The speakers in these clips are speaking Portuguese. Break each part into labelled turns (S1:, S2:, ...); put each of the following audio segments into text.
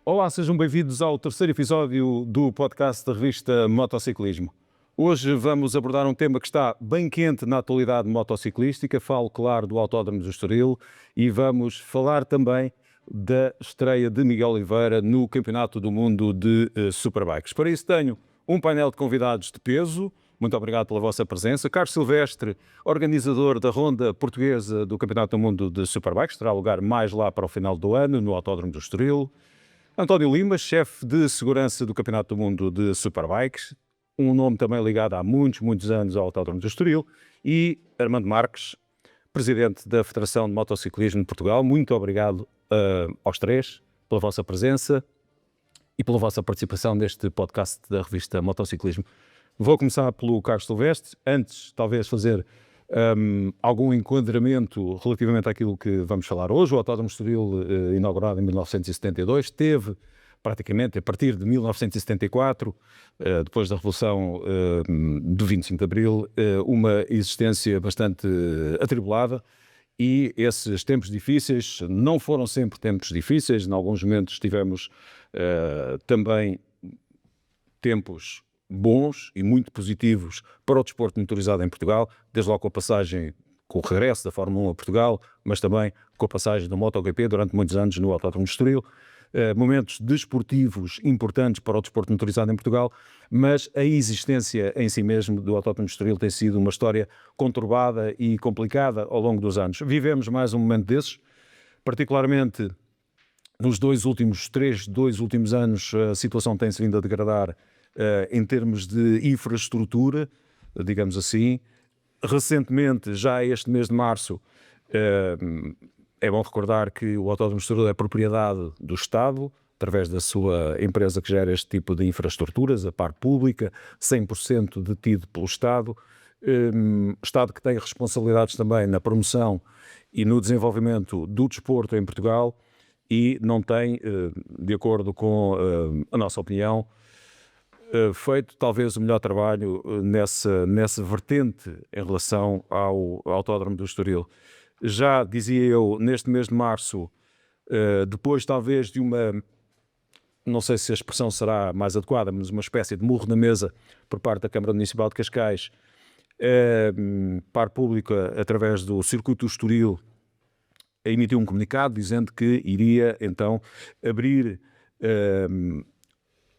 S1: Olá, sejam bem-vindos ao terceiro episódio do podcast da revista Motociclismo. Hoje vamos abordar um tema que está bem quente na atualidade motociclística. Falo, claro, do Autódromo do Estoril e vamos falar também da estreia de Miguel Oliveira no Campeonato do Mundo de Superbikes. Para isso tenho um painel de convidados de peso. Muito obrigado pela vossa presença. Carlos Silvestre, organizador da ronda portuguesa do Campeonato do Mundo de Superbikes, terá lugar mais lá para o final do ano, no Autódromo do Estoril. António Lima, chefe de segurança do Campeonato do Mundo de Superbikes, um nome também ligado há muitos anos ao Autódromo do Estoril, e Armando Marques, presidente da Federação de Motociclismo de Portugal. Muito obrigado aos três pela vossa presença e pela vossa participação neste podcast da revista Motociclismo. Vou começar pelo Carlos Silvestre, antes talvez fazer algum enquadramento relativamente àquilo que vamos falar hoje. O Autódromo de Estoril, inaugurado em 1972, teve praticamente a partir de 1974, depois da Revolução do 25 de Abril, uma existência bastante atribulada, e esses tempos difíceis não foram sempre tempos difíceis. Em alguns momentos tivemos também tempos bons e muito positivos para o desporto motorizado em Portugal, desde logo com a passagem, com o regresso da Fórmula 1 a Portugal, mas também com a passagem do MotoGP durante muitos anos no Autódromo de Estoril. Momentos desportivos importantes para o desporto motorizado em Portugal, mas a existência em si mesmo do Autódromo de Estoril tem sido uma história conturbada e complicada ao longo dos anos. Vivemos mais um momento desses, particularmente nos dois últimos anos. A situação tem-se vindo a degradar em termos de infraestrutura, digamos assim. Recentemente, já este mês de março, é bom recordar que o Autódromo de Estoril é propriedade do Estado, através da sua empresa que gera este tipo de infraestruturas, a Par Pública, 100% detido pelo Estado. Estado que tem responsabilidades também na promoção e no desenvolvimento do desporto em Portugal, e não tem, de acordo com a nossa opinião, feito talvez o melhor trabalho nessa vertente em relação ao Autódromo do Estoril. Já dizia eu, neste mês de março, depois talvez de uma, não sei se a expressão será mais adequada, mas uma espécie de murro na mesa por parte da Câmara Municipal de Cascais, Par Pública, através do Circuito do Estoril, emitiu um comunicado dizendo que iria então abrir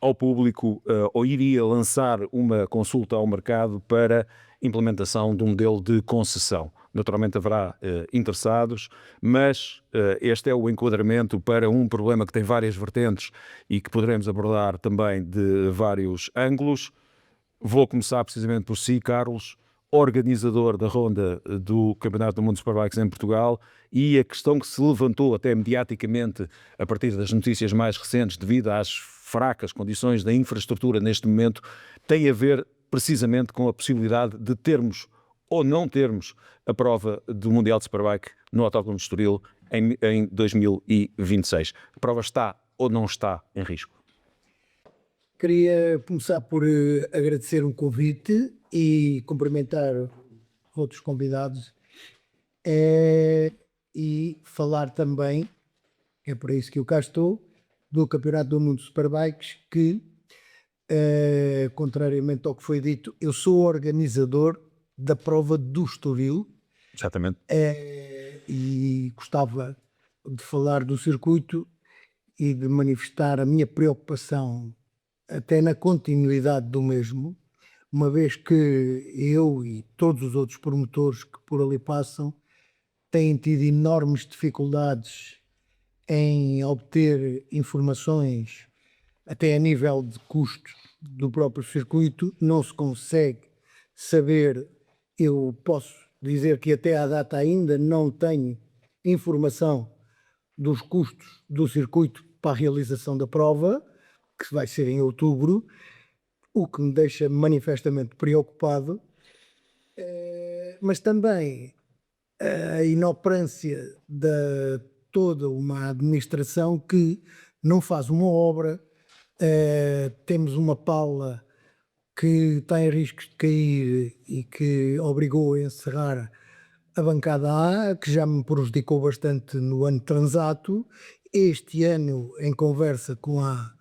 S1: ao público, ou iria lançar uma consulta ao mercado para implementação de um modelo de concessão. Naturalmente haverá interessados, mas este é o enquadramento para um problema que tem várias vertentes e que poderemos abordar também de vários ângulos. Vou começar precisamente por si, Carlos, organizador da ronda do Campeonato do Mundo de Superbikes em Portugal, e a questão que se levantou até mediaticamente a partir das notícias mais recentes, devido às fracas condições da infraestrutura neste momento, tem a ver precisamente com a possibilidade de termos ou não termos a prova do Mundial de Superbike no Autódromo de Estoril em 2026. A prova está ou não está em risco?
S2: Queria começar por agradecer o convite e cumprimentar outros convidados, e falar também, é para isso que eu cá estou, do Campeonato do Mundo de Superbikes, que, contrariamente ao que foi dito, eu sou organizador da prova do Estoril.
S1: Exatamente.
S2: E gostava de falar do circuito e de manifestar a minha preocupação até na continuidade do mesmo, uma vez que eu e todos os outros promotores que por ali passam têm tido enormes dificuldades em obter informações, até a nível de custos do próprio circuito. Não se consegue saber. Eu posso dizer que até à data ainda não tenho informação dos custos do circuito para a realização da prova, que vai ser em outubro, o que me deixa manifestamente preocupado, mas também a inoperância de toda uma administração que não faz uma obra. Temos uma pala que está em riscos de cair e que obrigou a encerrar a bancada A, que já me prejudicou bastante no ano transato, este ano, em conversa com a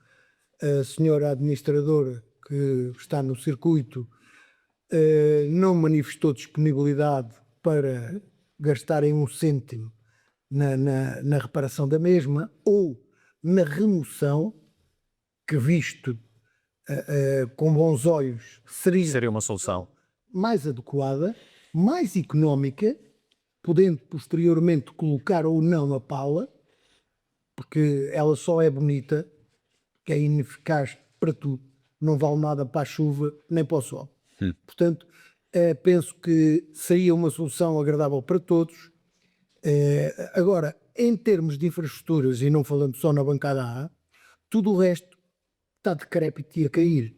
S2: senhora administradora que está no circuito, não manifestou disponibilidade para gastarem um cêntimo na reparação da mesma ou na remoção, que visto com bons olhos
S3: Seria uma solução.
S2: mais adequada, mais económica, podendo posteriormente colocar ou não a pala, porque ela só é bonita, que é ineficaz para tudo, não vale nada para a chuva nem para o sol. Portanto, penso que seria uma solução agradável para todos. Agora, em termos de infraestruturas, e não falando só na bancada A, tudo o resto está decrépito e a cair.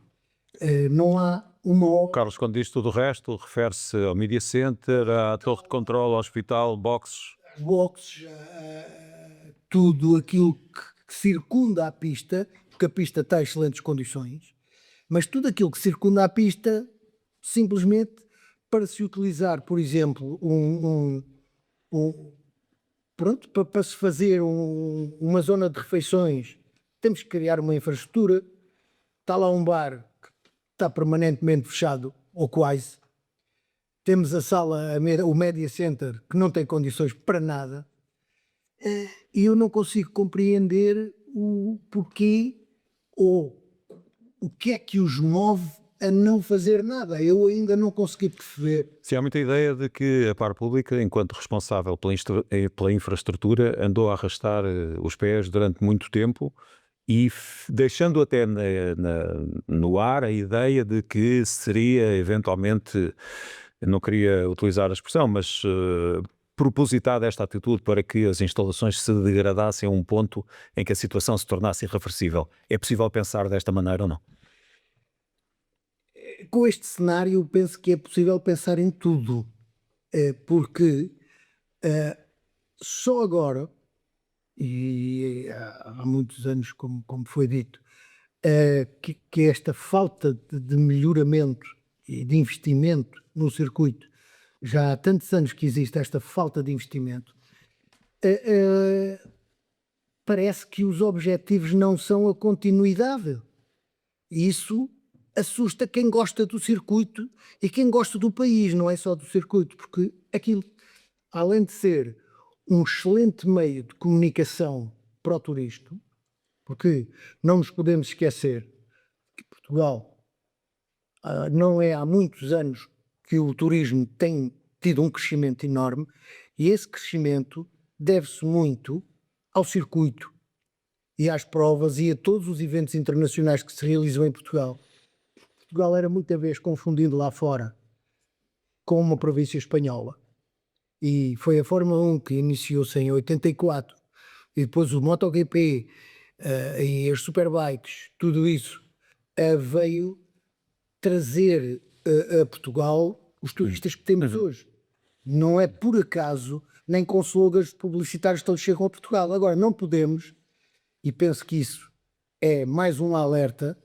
S2: Não há uma obra,
S3: Carlos, quando diz tudo o resto, refere-se ao Media Center, à torre de controle, ao hospital, boxes.
S2: boxes, tudo aquilo que circunda a pista, porque a pista está em excelentes condições, mas tudo aquilo que circunda a pista, simplesmente para se utilizar, por exemplo, pronto, para se fazer uma zona de refeições, temos que criar uma infraestrutura. Está lá um bar que está permanentemente fechado, ou quase. Temos a sala, o Media Center, que não tem condições para nada. E eu não consigo compreender o porquê ou o que é que os move a não fazer nada. Eu ainda não consegui perceber.
S3: Se há muita ideia de que a par pública, enquanto responsável pela infraestrutura, andou a arrastar os pés durante muito tempo e deixando até no ar a ideia de que seria eventualmente, eu não queria utilizar a expressão, mas propositada esta atitude para que as instalações se degradassem a um ponto em que a situação se tornasse irreversível. É possível pensar desta maneira ou não?
S2: Com este cenário, penso que é possível pensar em tudo, porque só agora, e há muitos anos, como foi dito, que esta falta de melhoramento e de investimento no circuito, já há tantos anos que existe esta falta de investimento, parece que os objetivos não são a continuidade. E isso assusta quem gosta do circuito e quem gosta do país, não é só do circuito, porque aquilo, além de ser um excelente meio de comunicação para o turista, porque não nos podemos esquecer que Portugal não é há muitos anos que o turismo tem tido um crescimento enorme, e esse crescimento deve-se muito ao circuito e às provas e a todos os eventos internacionais que se realizam em Portugal. Portugal era muita vez confundido lá fora com uma província espanhola, e foi a Fórmula 1 que iniciou-se em 84, e depois o MotoGP e as Superbikes, tudo isso veio trazer a Portugal os turistas que temos hoje. Não é por acaso, nem com slogans publicitários que eles chegam a Portugal. Agora, não podemos, e penso que isso é mais um alerta,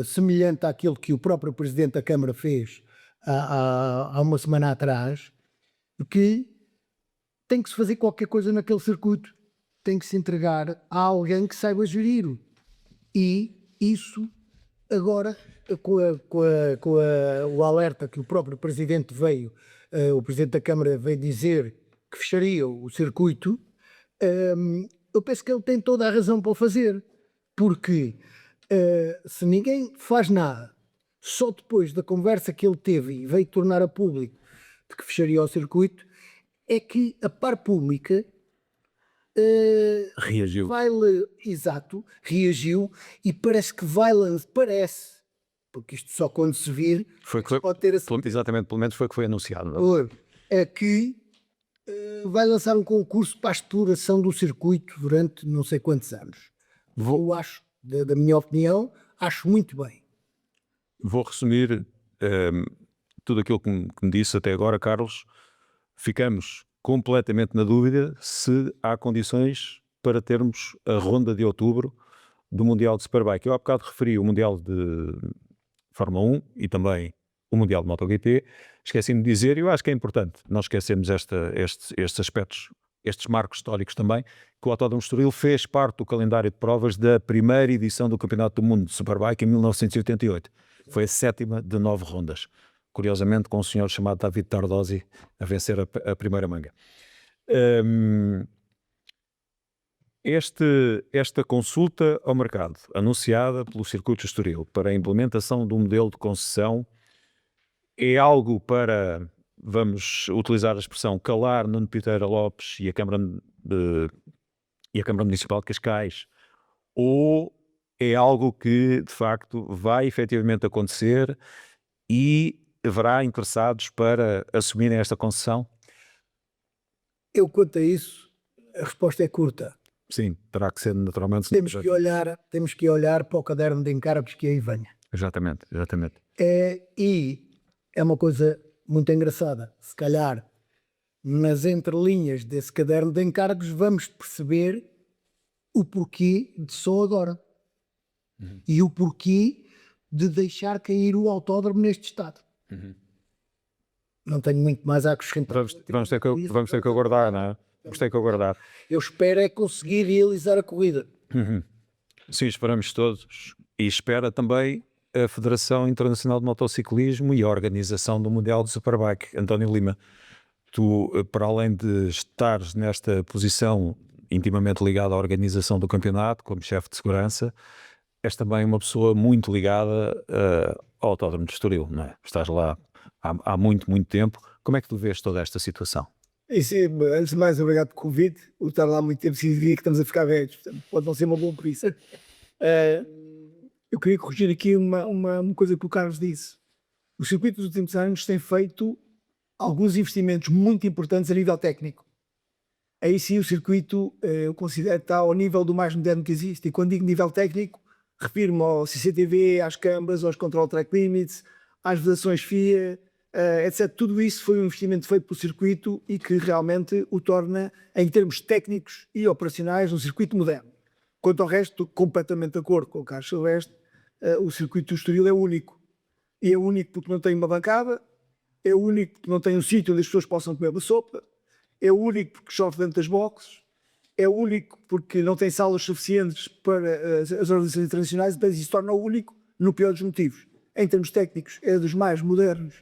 S2: semelhante àquilo que o próprio Presidente da Câmara fez há uma semana atrás, que tem que se fazer qualquer coisa naquele circuito, tem que se entregar a alguém que saiba gerir. E isso, agora, com o alerta que o próprio Presidente o Presidente da Câmara veio dizer que fecharia o circuito, eu penso que ele tem toda a razão para o fazer, porque se ninguém faz nada, só depois da conversa que ele teve e veio tornar a público de que fecharia o circuito, é que a par pública
S3: Reagiu.
S2: reagiu, e parece que parece, porque isto só quando se vir pode ter
S3: Exatamente, pelo menos foi o que foi anunciado. Não?
S2: é que vai lançar um concurso para a exploração do circuito durante não sei quantos anos. Eu acho, da minha opinião, acho muito bem.
S3: Vou resumir tudo aquilo que me disse até agora, Carlos. Ficamos completamente na dúvida se há condições para termos a ronda de outubro do Mundial de Superbike. Eu há bocado referi o Mundial de Fórmula 1 e também o Mundial de MotoGP. Esqueci-me de dizer, e eu acho que é importante não esquecermos estes aspectos estes marcos históricos também, que o Autódromo de Estoril fez parte do calendário de provas da primeira edição do Campeonato do Mundo de Superbike em 1988. Foi a 7ª de 9 rondas. Curiosamente, com um senhor chamado David Tardosi a vencer a primeira manga. Esta consulta ao mercado, anunciada pelo Circuito de Estoril para a implementação de um modelo de concessão, é algo para, vamos utilizar a expressão, calar Nuno Piteira Lopes e a Câmara Municipal de Cascais, ou é algo que, de facto, vai efetivamente acontecer e haverá interessados para assumirem esta concessão?
S2: Eu, quanto a isso, a resposta é curta.
S3: Sim, terá que ser naturalmente.
S2: Temos que olhar para o caderno de encargos que aí venha.
S3: Exatamente.
S2: E é uma coisa muito engraçada. Se calhar, nas entrelinhas desse caderno de encargos, vamos perceber o porquê de só agora. E o porquê de deixar cair o autódromo neste estado. Não tenho muito mais a acrescentar.
S3: Vamos ter que aguardar, não é? Vamos ter que aguardar.
S2: Eu espero é conseguir realizar a corrida.
S3: Sim, esperamos todos. E espera também a Federação Internacional de Motociclismo e a organização do Mundial de Superbike. António Lima, tu, para além de estares nesta posição intimamente ligada à organização do campeonato, como chefe de segurança, és também uma pessoa muito ligada ao Autódromo de Estoril, não é? Estás lá há muito tempo. Como é que tu vês toda esta situação?
S4: Isso, antes de mais, obrigado pelo convite. O estar lá há muito tempo significa que estamos a ficar velhos, portanto, pode não ser uma boa premissa. Eu queria corrigir aqui uma coisa que o Carlos disse. O circuito dos últimos anos tem feito alguns investimentos muito importantes a nível técnico. Aí sim o circuito, eu considero que está ao nível do mais moderno que existe. E quando digo nível técnico, refiro-me ao CCTV, às câmaras, aos Control Track Limits, às vedações FIA, etc. Tudo isso foi um investimento feito pelo circuito e que realmente o torna, em termos técnicos e operacionais, um circuito moderno. Quanto ao resto, estou completamente de acordo com o Carlos Silvestre. O circuito do Estoril é único. E é único porque não tem uma bancada, é único porque não tem um sítio onde as pessoas possam comer uma sopa, é único porque chove dentro das boxes, é único porque não tem salas suficientes para as organizações internacionais, então isso torna o único no pior dos motivos. Em termos técnicos, é dos mais modernos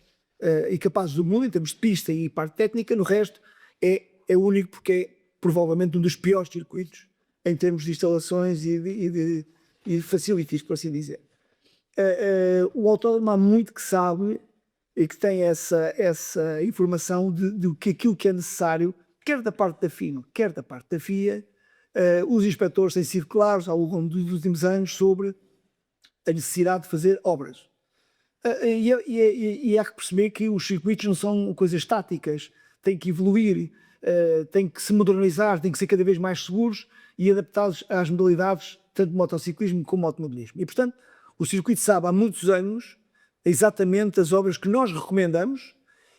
S4: e capazes do mundo, em termos de pista e parte técnica. No resto, é único porque é provavelmente um dos piores circuitos em termos de instalações e de facilities, por assim dizer. O autódromo há muito que sabe e que tem essa informação de que aquilo que é necessário, quer da parte da FINO, quer da parte da FIA, os inspectores têm sido claros ao longo dos últimos anos sobre a necessidade de fazer obras. E há que perceber que os circuitos não são coisas estáticas, têm que evoluir, têm que se modernizar, têm que ser cada vez mais seguros e adaptados às modalidades tanto de motociclismo como de automobilismo. E, portanto, o circuito sabe há muitos anos exatamente as obras que nós recomendamos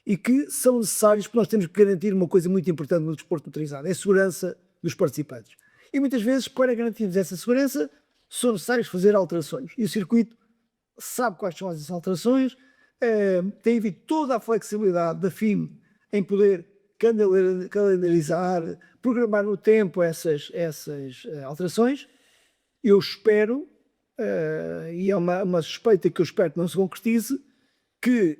S4: e que são necessárias, porque nós temos que garantir uma coisa muito importante no desporto motorizado, é a segurança dos participantes. E muitas vezes, para garantirmos essa segurança, são necessários fazer alterações. E o circuito sabe quais são essas alterações, tem havido toda a flexibilidade da FIM em poder calendarizar, programar no tempo essas alterações. Eu espero, e é uma suspeita que eu espero que não se concretize, que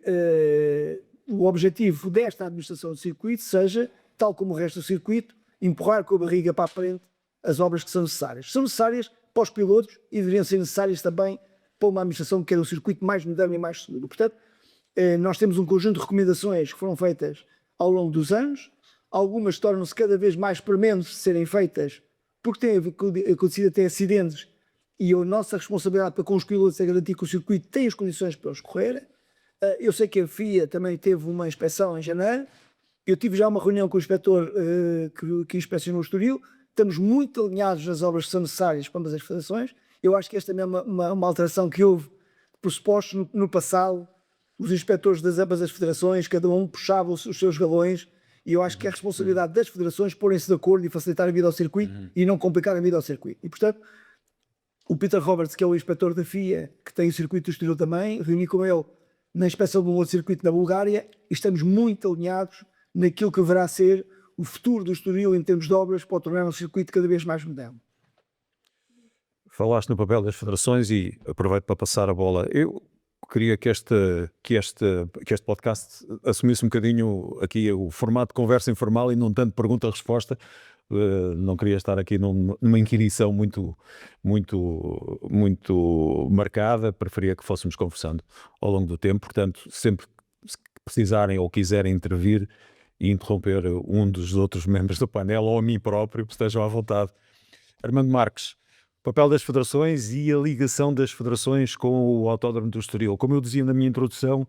S4: o objetivo desta administração do circuito seja, tal como o resto do circuito, empurrar com a barriga para a frente as obras que são necessárias. São necessárias para os pilotos e deveriam ser necessárias também para uma administração que quer um circuito mais moderno e mais seguro. Portanto, nós temos um conjunto de recomendações que foram feitas ao longo dos anos. Algumas tornam-se cada vez mais prementes de serem feitas porque têm acontecido até acidentes e a nossa responsabilidade para com os pilotos é garantir que o circuito tem as condições para os correr. Eu sei que a FIA também teve uma inspeção em janeiro. Eu tive já uma reunião com o inspetor que inspecionou o Estoril. Estamos muito alinhados nas obras que são necessárias para ambas as federações. Eu acho que esta também é uma alteração que houve pressupostos no passado. Os inspectores das ambas as federações, cada um puxava os seus galões, e eu acho que é a responsabilidade das federações porem-se de acordo e facilitar a vida ao circuito e não complicar a vida ao circuito. E, portanto, o Peter Roberts, que é o inspetor da FIA, que tem o circuito do Estoril também, reuni com ele na inspeção de um outro circuito na Bulgária e estamos muito alinhados naquilo que deverá ser o futuro do Estoril em termos de obras pode tornar um circuito cada vez mais moderno.
S3: Falaste no papel das federações e aproveito para passar a bola. Eu queria que este podcast assumisse um bocadinho aqui o formato de conversa informal e não tanto pergunta-resposta. Não queria estar aqui numa inquirição muito marcada, preferia que fôssemos conversando ao longo do tempo. Portanto, sempre que precisarem ou quiserem intervir e interromper um dos outros membros do painel ou a mim próprio, estejam à vontade. Armando Marques, papel das federações e a ligação das federações com o Autódromo do Estoril. Como eu dizia na minha introdução,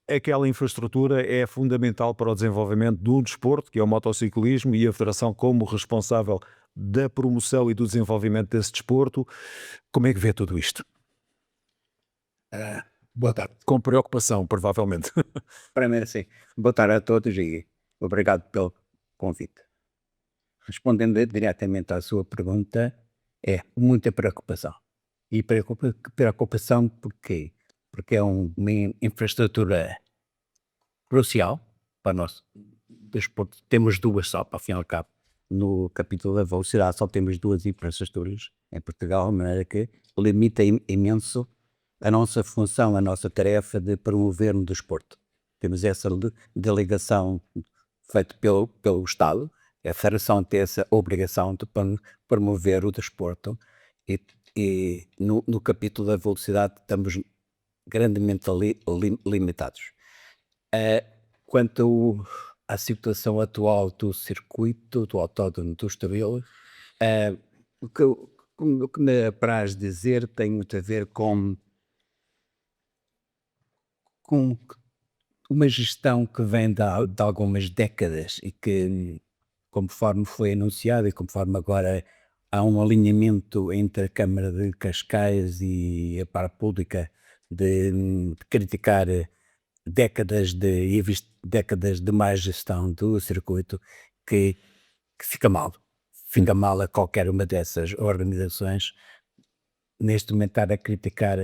S3: aquela infraestrutura é fundamental para o desenvolvimento de um desporto, que é o motociclismo, e a Federação como responsável da promoção e do desenvolvimento desse desporto. Como é que vê tudo isto?
S5: Boa tarde.
S3: Com preocupação, provavelmente.
S5: Primeiro, sim. Boa tarde a todos e obrigado pelo convite. Respondendo diretamente à sua pergunta, é muita preocupação. E preocupação porquê? Porque é uma infraestrutura crucial para nós. Desporto. Temos duas só, para fim e ao cabo. No capítulo da velocidade só temos duas infraestruturas em Portugal, de maneira que limita imenso a nossa função, a nossa tarefa de promover o desporto. Temos essa delegação feita pelo Estado, a Federação tem essa obrigação de promover o desporto e no capítulo da velocidade estamos grandemente limitados. Quanto à situação atual do circuito, do Autódromo do Estoril, o que me apraz dizer tem muito a ver com uma gestão que vem de algumas décadas e que, conforme foi anunciado e conforme agora há um alinhamento entre a Câmara de Cascais e a parte pública de criticar décadas de má gestão do circuito, que fica mal. Fica mal a qualquer uma dessas organizações neste momento estar a criticar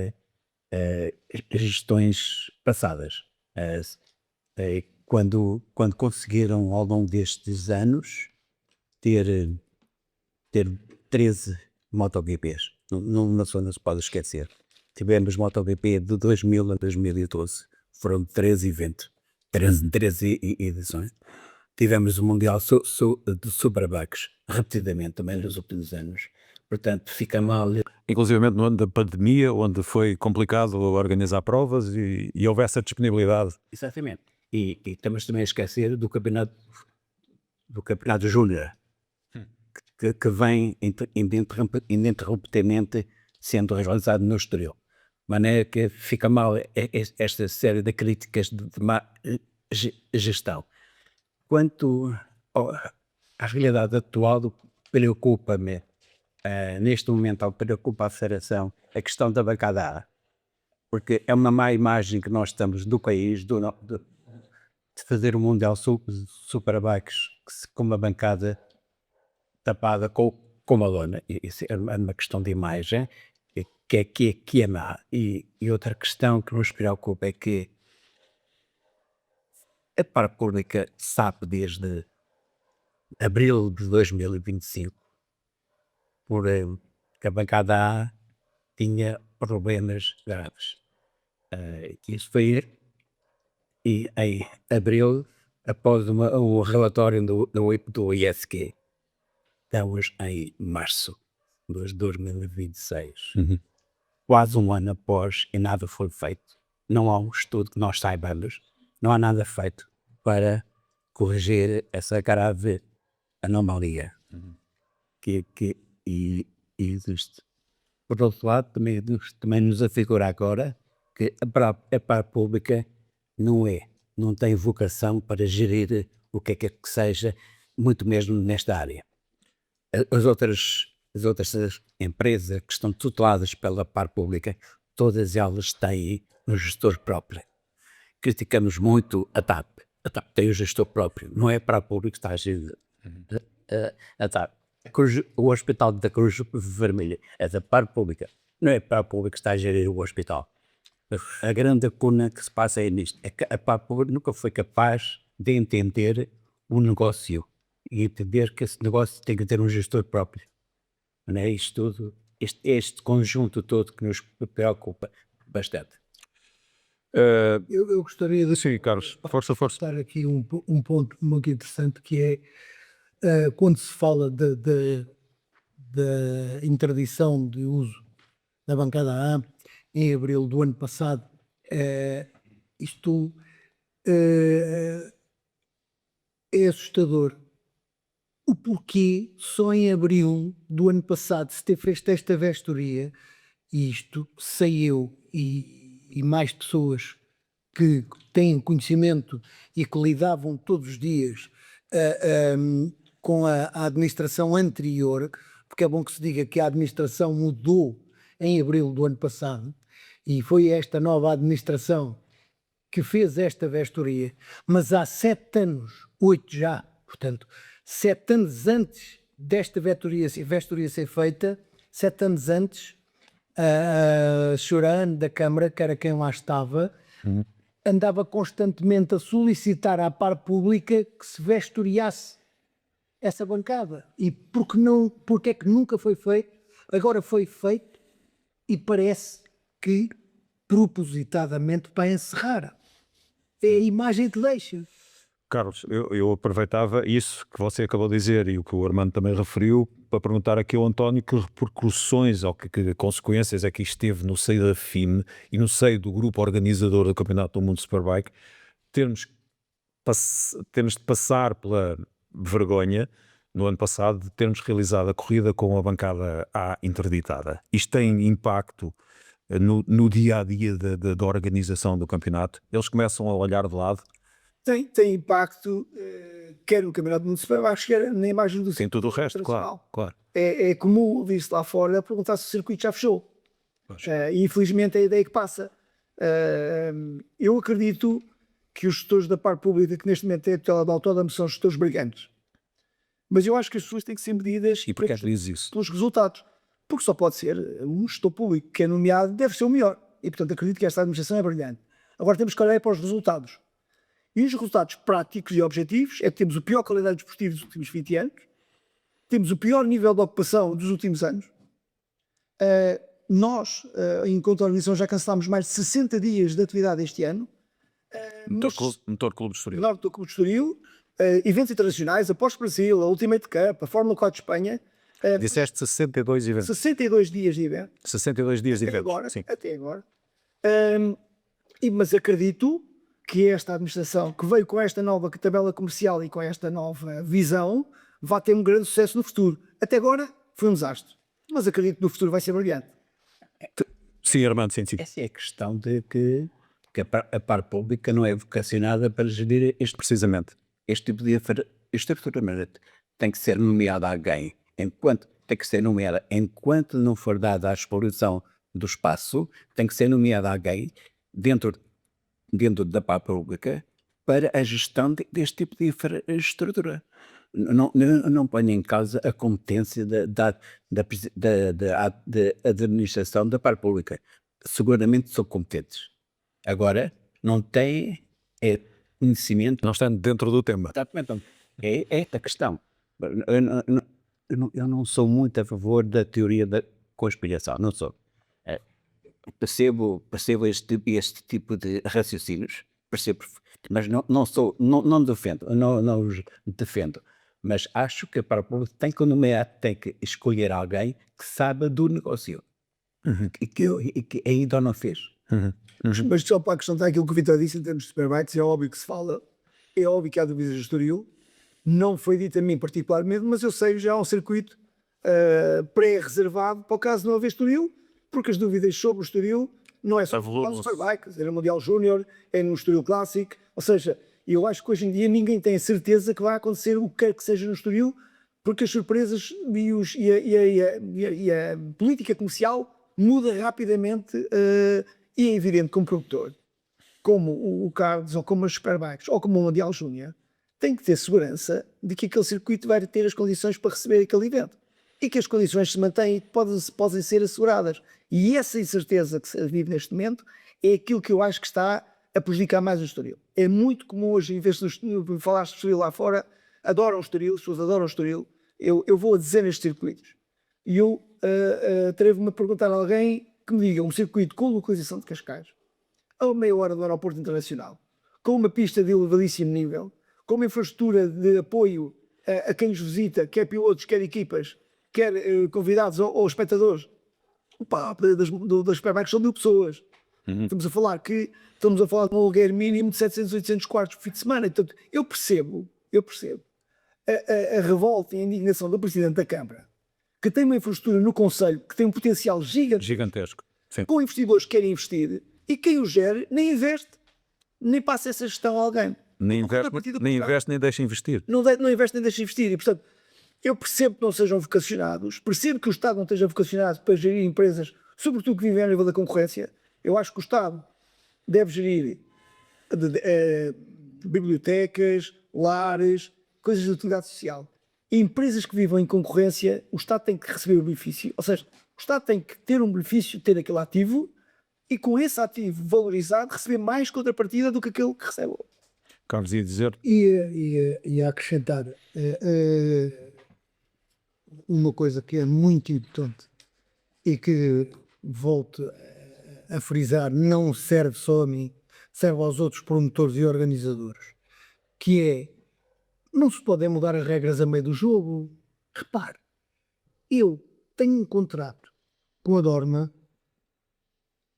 S5: gestões passadas. Quando conseguiram ao longo destes anos ter 13 MotoGPs, não se pode esquecer. Tivemos MotoGP de 2000 a 2012, foram 13 eventos, 13 edições. Tivemos o Mundial de Superbikes, repetidamente também nos últimos anos. Portanto, fica mal.
S3: Inclusive no ano da pandemia, onde foi complicado organizar provas e houve essa disponibilidade.
S5: Exatamente. E estamos também a esquecer do campeonato Júnior, que vem ininterruptamente sendo realizado no Estoril. De maneira que fica mal esta série de críticas de má gestão. Quanto à realidade atual, preocupa-me, neste momento, preocupa a Federação a questão da bancada A, porque é uma má imagem que nós estamos do país, de fazer um Mundial Superbikes com uma bancada tapada com uma lona. Isso é uma questão de imagem que é má. E outra questão que nos preocupa é que a parte pública sabe desde abril de 2025 que a bancada A tinha problemas graves. Isso foi em abril, após o relatório do ISQ. Estamos em março de 2026. Quase um ano após e nada foi feito. Não há um estudo que nós saibamos, não há nada feito para corrigir essa grave anomalia que existe. Por outro lado, também nos afigura agora que a parte pública não tem vocação para gerir o que é que seja, muito mesmo nesta área. As outras empresas que estão tuteladas pela parte pública, todas elas têm um gestor próprio. Criticamos muito a TAP. A TAP tem o gestor próprio, não é para o público que está a gerir a TAP. O Hospital da Cruz Vermelha é da parte pública, não é para o público que está a gerir o hospital. A grande lacuna que se passa é nisto, é que a parte pública nunca foi capaz de entender o negócio e entender que esse negócio tem que ter um gestor próprio. Não é isto tudo, este conjunto todo que nos preocupa bastante.
S2: Eu gostaria de
S3: Sim, Carlos, força.
S2: dar aqui um ponto muito interessante, que é quando se fala da interdição de uso da bancada A em abril do ano passado. Isto é assustador. O porquê só em abril do ano passado se ter feito esta vestoria, e isto sei eu e mais pessoas que têm conhecimento e que lidavam todos os dias com a administração anterior, porque é bom que se diga que a administração mudou em abril do ano passado e foi esta nova administração que fez esta vestoria, mas há 7 anos, 8 já, portanto, 7 anos antes desta vestoria ser feita, 7 anos antes, a senhora Ana da Câmara, que era quem lá estava, andava constantemente a solicitar à par pública que se vestoriasse essa bancada. E porque é que nunca foi feito? Agora foi feito e parece que propositadamente para encerrar. É a imagem que deixa.
S3: Carlos, eu aproveitava isso que você acabou de dizer e o que o Armando também referiu para perguntar aqui ao António que repercussões ou que consequências é que isto teve no seio da FIM e no seio do grupo organizador do Campeonato do Mundo Superbike, termos de passar pela vergonha no ano passado de termos realizado a corrida com a bancada A interditada. Isto tem impacto no dia-a-dia da organização do campeonato? Eles começam a olhar de lado?
S4: Tem impacto, quer no Campeonato do Mundo Superbike, quer na imagem do
S3: Tem tudo o resto,
S4: internacional.
S3: claro.
S4: É como disse lá fora, perguntar se o circuito já fechou. E infelizmente é a ideia que passa. Eu acredito que os gestores da parte pública que neste momento têm a tutela do autódromo são gestores brigantes. Mas eu acho que as pessoas têm que ser medidas
S3: E porquê é que diz isso?
S4: pelos resultados. Porque só pode ser um gestor público que é nomeado, deve ser o melhor. E portanto acredito que esta administração é brilhante. Agora temos que olhar para os resultados. E os resultados práticos e objetivos é que temos o pior calendário desportivo dos últimos 20 anos, temos o pior nível de ocupação dos últimos anos. Nós, enquanto organização, já cancelámos mais de 60 dias de atividade este ano.
S3: Motor Clube de Estoril.
S4: Norte do Clube de Estoril, eventos internacionais, a Pós-Brasil, a Ultimate Cup, a Fórmula 4 de Espanha.
S3: Disseste 62 eventos.
S4: 62 dias de evento.
S3: 62 dias de
S4: Até
S3: eventos.
S4: agora,
S3: Sim.
S4: até agora. Mas acredito que esta administração, que veio com esta nova tabela comercial e com esta nova visão, vai ter um grande sucesso no futuro. Até agora foi um desastre, mas acredito que no futuro vai ser brilhante.
S3: Sim, Armando, sim.
S5: Essa é a questão de que a par pública não é vocacionada para gerir
S3: Precisamente.
S5: este tipo de estruturamento. Tem que ser nomeada alguém, enquanto não for dada a exploração do espaço, tem que ser nomeada alguém dentro da par pública para a gestão deste tipo de infraestrutura. Não ponho em causa a competência da administração da par pública. Seguramente são competentes. Agora, não têm conhecimento.
S3: Não estando dentro do tema.
S5: Exatamente. É esta questão. Eu não sou muito a favor da teoria da conspiração, não sou. Percebo este tipo de raciocínios, mas não defendo, não os defendo. Mas acho que para o público tem que escolher alguém que saiba do negócio e que ainda não fez.
S4: Mas só para acrescentar aquilo que o Vitor disse em termos de superbikes, é óbvio que se fala, é óbvio que há dúvidas do Estoril, não foi dito a mim particularmente, mas eu sei que já há um circuito pré-reservado para o caso de não haver Estoril, porque as dúvidas sobre o Estoril não é só no Superbike, é no Mundial Júnior, é no Estoril Classic, ou seja, eu acho que hoje em dia ninguém tem a certeza que vai acontecer o que quer que seja no Estoril, porque as surpresas e a política comercial muda rapidamente e é evidente que um produtor, como o Carlos, ou como as Superbikes, ou como o Mundial Júnior, tem que ter segurança de que aquele circuito vai ter as condições para receber aquele evento e que as condições se mantêm e podem ser asseguradas. E essa incerteza que se vive neste momento é aquilo que eu acho que está a prejudicar mais o Estoril. É muito comum hoje, em vez de falar de Estoril lá fora, adoram o Estoril, as pessoas adoram o Estoril, eu vou a dezenas de circuitos. E eu atrevo-me a perguntar a alguém que me diga um circuito com localização de Cascais, a meia hora do aeroporto internacional, com uma pista de elevadíssimo nível, com uma infraestrutura de apoio a quem nos visita, quer pilotos, quer equipas, quer convidados ou espectadores. Opa, das superbikes são 1000 pessoas. Estamos a falar de um aluguer mínimo de 700, 800 quartos por fim de semana. Portanto, eu percebo a revolta e a indignação do Presidente da Câmara, que tem uma infraestrutura no Conselho que tem um potencial
S3: Gigantesco. Sim.
S4: com investidores que querem investir, e quem o gere nem investe, nem passa essa gestão a alguém.
S3: Nem
S4: Nem
S3: investe, nem deixa investir.
S4: Não investe nem deixa investir. E, portanto, eu percebo que não sejam vocacionados, percebo que o Estado não esteja vocacionado para gerir empresas, sobretudo que vivem a nível da concorrência. Eu acho que o Estado deve gerir bibliotecas, lares, coisas de utilidade social. E empresas que vivam em concorrência, o Estado tem que receber o benefício. Ou seja, o Estado tem que ter um benefício, ter aquele ativo, e com esse ativo valorizado, receber mais contrapartida do que aquele que recebe.
S3: Carlos ia dizer,
S2: E a acrescentar uma coisa que é muito importante e que, volto a frisar, não serve só a mim, serve aos outros promotores e organizadores, que é, não se podem mudar as regras a meio do jogo. Repare, eu tenho um contrato com a Dorna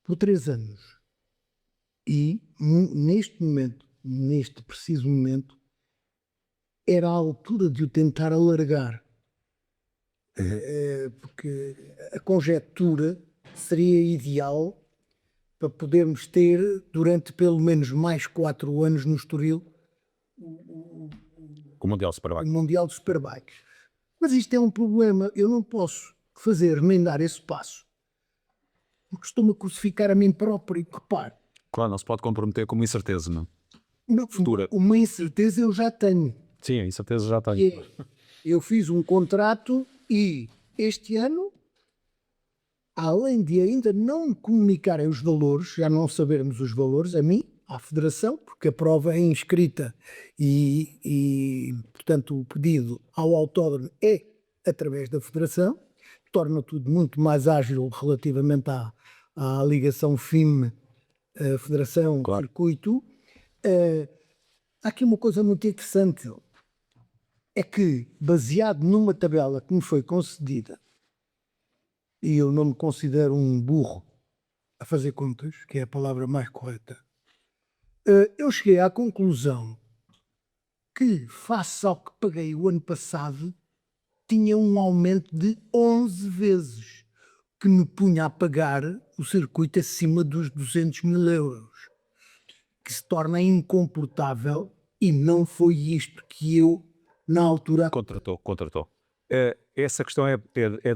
S2: por 3 anos e neste preciso momento, era a altura de o tentar alargar, porque a conjectura seria ideal para podermos ter, durante pelo menos mais 4 anos no Estoril,
S3: o Mundial Superbike.
S2: o Mundial de Superbikes. Mas isto é um problema, eu não posso remendar esse passo, porque estou-me a crucificar a mim próprio. Repare,
S3: Claro, não se pode comprometer com uma incerteza, não?
S2: futura. Uma incerteza eu já tenho.
S3: Sim, a incerteza já tem.
S2: Que é, eu fiz um contrato e este ano, além de ainda não comunicarem os valores, já não sabermos os valores, a mim, à Federação, porque a prova é inscrita e portanto, o pedido ao autódromo é através da Federação, torna tudo muito mais ágil relativamente à ligação FIM, Federação,
S3: Claro.
S2: Circuito. Há aqui uma coisa muito interessante, é que, baseado numa tabela que me foi concedida, e eu não me considero um burro a fazer contas, que é a palavra mais correta, eu cheguei à conclusão que, face ao que paguei o ano passado, tinha um aumento de 11 vezes, que me punha a pagar o circuito acima dos 200 mil euros, que se torna incomportável, e não foi isto que eu, na altura...
S3: Contratou. Essa questão é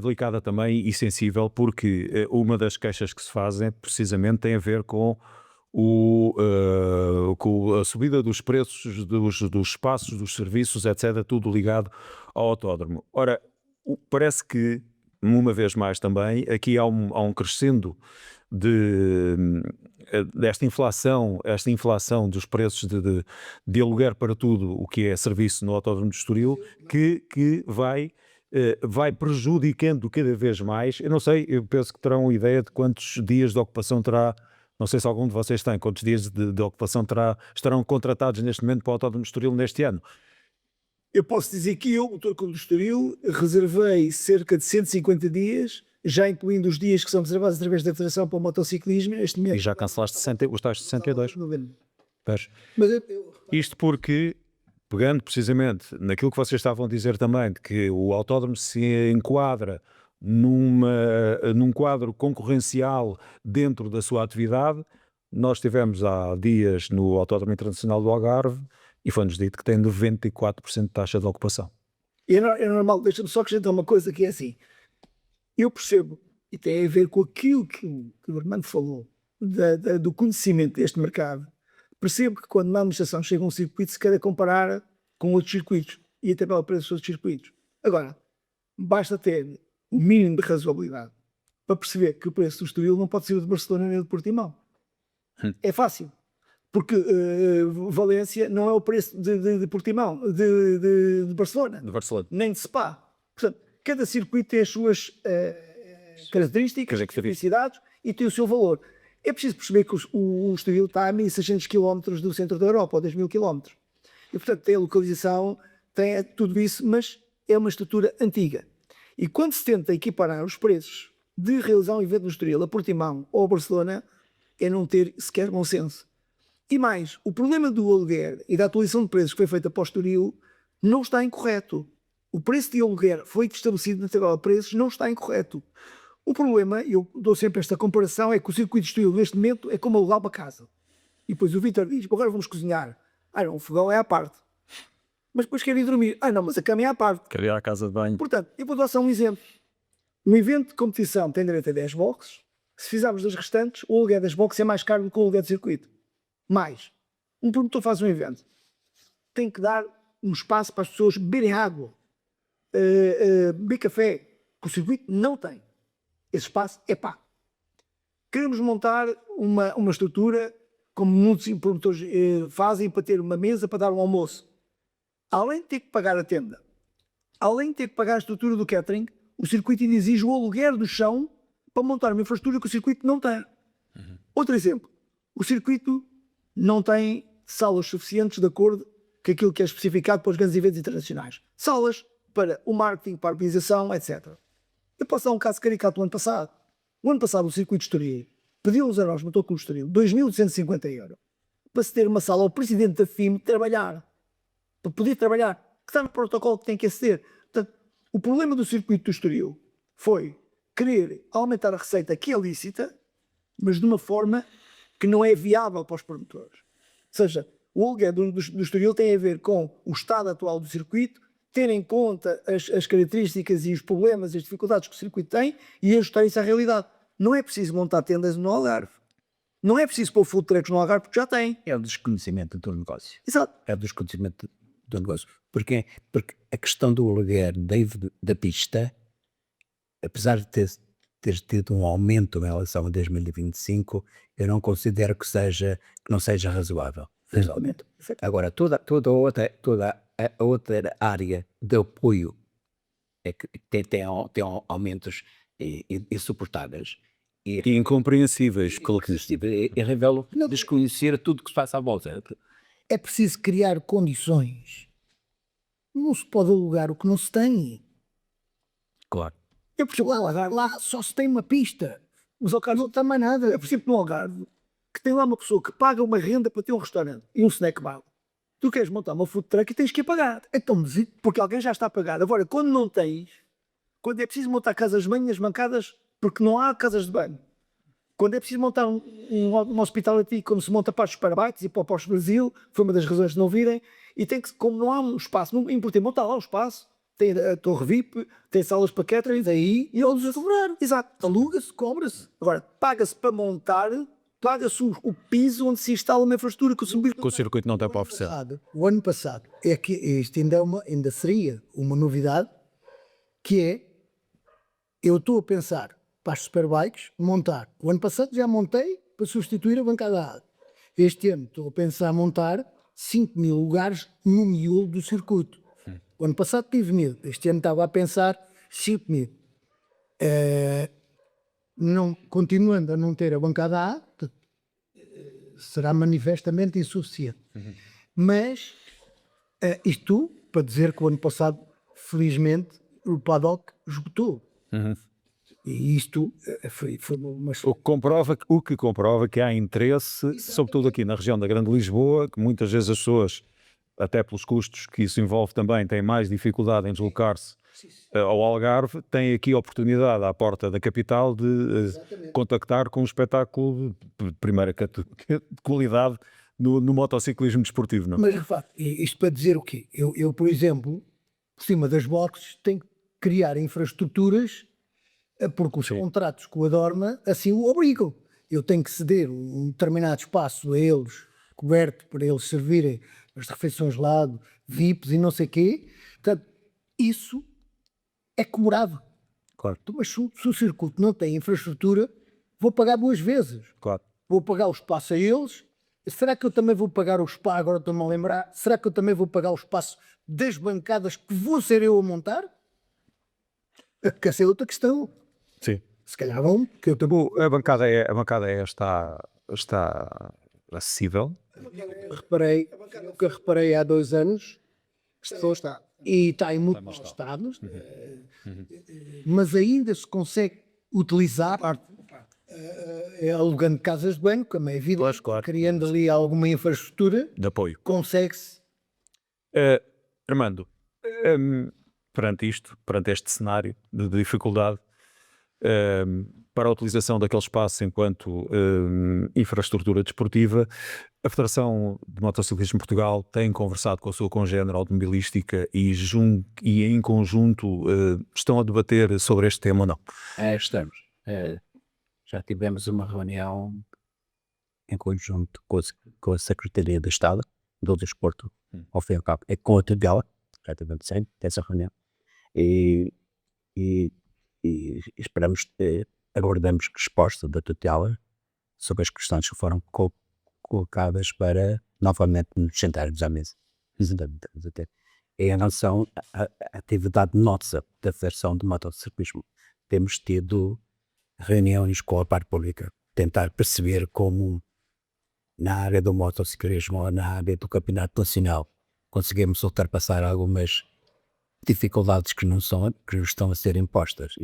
S3: delicada também e sensível, porque uma das queixas que se fazem precisamente tem a ver com com a subida dos preços dos espaços, dos serviços, etc., tudo ligado ao autódromo. Ora, parece que, uma vez mais também, aqui há um crescendo desta inflação, esta inflação dos preços de aluguer para tudo o que é serviço no Autódromo de Estoril, que vai prejudicando cada vez mais. Eu não sei, eu penso que terão ideia de quantos dias de ocupação terá. Não sei se algum de vocês tem, quantos dias de ocupação estarão contratados neste momento para o Autódromo de Estoril neste ano.
S4: Eu posso dizer que eu, o Motor Clube do Estoril, reservei cerca de 150 dias, já incluindo os dias que são reservados através da Federação para o Motociclismo, neste momento.
S3: E já cancelaste os tais 62. Pois.
S4: Mas
S3: Isto porque, pegando precisamente naquilo que vocês estavam a dizer também, de que o autódromo se enquadra num quadro concorrencial dentro da sua atividade, nós tivemos há dias no Autódromo Internacional do Algarve e foi-nos dito que tem 94% de taxa de ocupação.
S4: é normal, deixa-me só acrescentar uma coisa que é assim, eu percebo, e tem a ver com aquilo que o Armando falou, do conhecimento deste mercado, percebo que quando uma administração chega a um circuito se quer comparar com outros circuitos e a tabela para esses outros circuitos. Agora, basta ter o mínimo de razoabilidade para perceber que o preço do Estoril não pode ser o de Barcelona nem o de Portimão. É fácil. Porque Valência não é o preço de Portimão, de Barcelona,
S3: De Barcelona.
S4: nem de Spa. Portanto, cada circuito tem as suas características, especificidades e tem o seu valor. É preciso perceber que o Estoril está a 1.600 km do centro da Europa, ou 2.000 km. E, portanto, tem a localização, tem tudo isso, mas é uma estrutura antiga. E quando se tenta equiparar os preços de realizar um evento no Estoril, a Portimão ou a Barcelona, é não ter sequer bom senso. E mais, o problema do aluguer e da atualização de preços que foi feita para o Estoril não está incorreto. O preço de aluguer foi estabelecido na tabela de preços, não está incorreto. O problema, e eu dou sempre esta comparação, é que o circuito de Estoril neste momento é como alugar uma casa. E depois o Vítor diz, agora vamos cozinhar. Ah não, o fogão é à parte. Mas depois quero ir dormir. Ah não, mas a cama é à parte.
S3: Quero ir à casa de banho.
S4: Portanto, eu vou dar só um exemplo. Um evento de competição tem direito a 10 boxes. Se fizermos das restantes, o aluguer das boxes é mais caro do que o aluguer de circuito. Mais, um promotor faz um evento, tem que dar um espaço para as pessoas beberem água, beber café, que o circuito não tem. Esse espaço é pago. Queremos montar uma estrutura, como muitos promotores fazem, para ter uma mesa para dar um almoço. Além de ter que pagar a tenda, além de ter que pagar a estrutura do catering, o circuito ainda exige o aluguer do chão para montar uma infraestrutura que o circuito não tem. Outro exemplo, o circuito não tem salas suficientes de acordo com aquilo que é especificado para os grandes eventos internacionais. Salas para o marketing, para a organização, etc. Eu posso dar um caso caricato do ano passado. O ano passado o circuito de Estoril pediu-nos a nós, no Clube Estoril, 2.250 € para se ter uma sala ao presidente da FIM trabalhar. Para poder trabalhar. Que está no protocolo que tem que aceder. Portanto, o problema do circuito do Estoril foi querer aumentar a receita que é lícita, mas de uma forma que não é viável para os promotores. Ou seja, o aluguer do Estoril tem a ver com o estado atual do circuito, ter em conta as características e os problemas e as dificuldades que o circuito tem e ajustar isso à realidade. Não é preciso montar tendas no Algarve. Não é preciso pôr food trucks no Algarve porque já tem.
S5: É o desconhecimento do negócio.
S4: Exato.
S5: É o desconhecimento do negócio. Porque a questão do aluguer da pista, apesar de ter tido um aumento em relação a 2025, eu não considero que não seja razoável. Realmente. Agora, toda a outra área de apoio é que tem aumentos insuportáveis.
S3: E incompreensíveis.
S5: E revelo desconhecer tudo que se passa à volta.
S2: É preciso criar condições. Não se pode alugar o que não se tem.
S3: Claro.
S4: Eu percebo no Algarve,
S2: Lá só se tem uma pista.
S4: mas ao caso,
S2: Não está mais nada.
S4: eu percebo no Algarve que tem lá uma pessoa que paga uma renda para ter um restaurante e um snack bar. Tu queres montar uma food truck e tens que ir pagar.
S2: Então, mas
S4: Porque alguém já está a pagar. Agora, quando não tens, quando é preciso montar casas de banho, as bancadas, porque não há casas de banho. Quando é preciso montar um hospitality, como se monta para os Parabytes e para o Porsche Brasil, foi uma das razões de não virem, e tem que, como não há um espaço, não importa, montar lá um espaço, tem a torre VIP, tem salas para catering,
S2: daí
S4: e eles a cobrar. Exato.
S2: aluga-se, cobra-se.
S4: Agora, paga-se para montar, paga-se o piso onde se instala uma infraestrutura que
S3: Que o circuito não tem para oferecer.
S2: O ano passado, é que isto ainda seria uma novidade, que é, eu estou a pensar para as superbikes montar. O ano passado já montei para substituir a bancada A. Este ano estou a pensar montar 5.000 lugares no miolo do circuito. O ano passado tive 1.000, este ano estava a pensar 5.000. Continuando a não ter a bancada A, será manifestamente insuficiente. Mas isto para dizer que o ano passado, felizmente, o paddock esgotou. E isto foi uma...
S3: O que comprova que há interesse, sobretudo aqui na região da Grande Lisboa, que muitas vezes as pessoas, até pelos custos que isso envolve também, têm mais dificuldade em deslocar-se ao Algarve, têm aqui a oportunidade à porta da capital de contactar com um espetáculo de primeira qualidade no motociclismo desportivo. Não?
S2: Mas, repare, isto para dizer o quê? Eu, por exemplo, por cima das boxes, tenho que criar infraestruturas porque os contratos com a Dorna assim o obrigam. Eu tenho que ceder um determinado espaço a eles, coberto para eles servirem as refeições de lado, VIPs e não sei o quê. Portanto, isso é cobrado.
S3: Claro.
S2: Mas se o circuito não tem infraestrutura, vou pagar 2 vezes.
S3: Claro.
S2: Vou pagar o espaço a eles será que eu também vou pagar o espaço, agora estou-me a lembrar, será que eu também vou pagar o espaço das bancadas que vou ser eu a montar? Que essa é outra questão.
S3: Sim.
S2: Se calhar vão, que eu também
S3: A bancada está acessível.
S2: reparei, o que eu reparei há 2 anos, e está em muito maus estados, mas ainda se consegue utilizar, alugando casas de banho, como é evidente, criando ali alguma infraestrutura,
S3: De apoio.
S2: consegue-se.
S3: Armando, perante este cenário de dificuldade, para a utilização daquele espaço enquanto infraestrutura desportiva, a Federação de Motociclismo de Portugal tem conversado com a sua congénere automobilística e em conjunto estão a debater sobre este tema ou não?
S5: Estamos. Já tivemos uma reunião em conjunto com a Secretaria de Estado do Desporto, ao fim e ao cabo, com a Tutela, já tivemos essa reunião, e esperamos, aguardamos resposta da Tutela sobre as questões que foram colocadas para novamente nos sentarmos à mesa. Em relação à atividade nossa da Federação de Motociclismo, temos tido reuniões com a parte pública, tentar perceber como na área do motociclismo ou na área do campeonato nacional conseguimos ultrapassar algumas dificuldades que nos estão a ser impostas,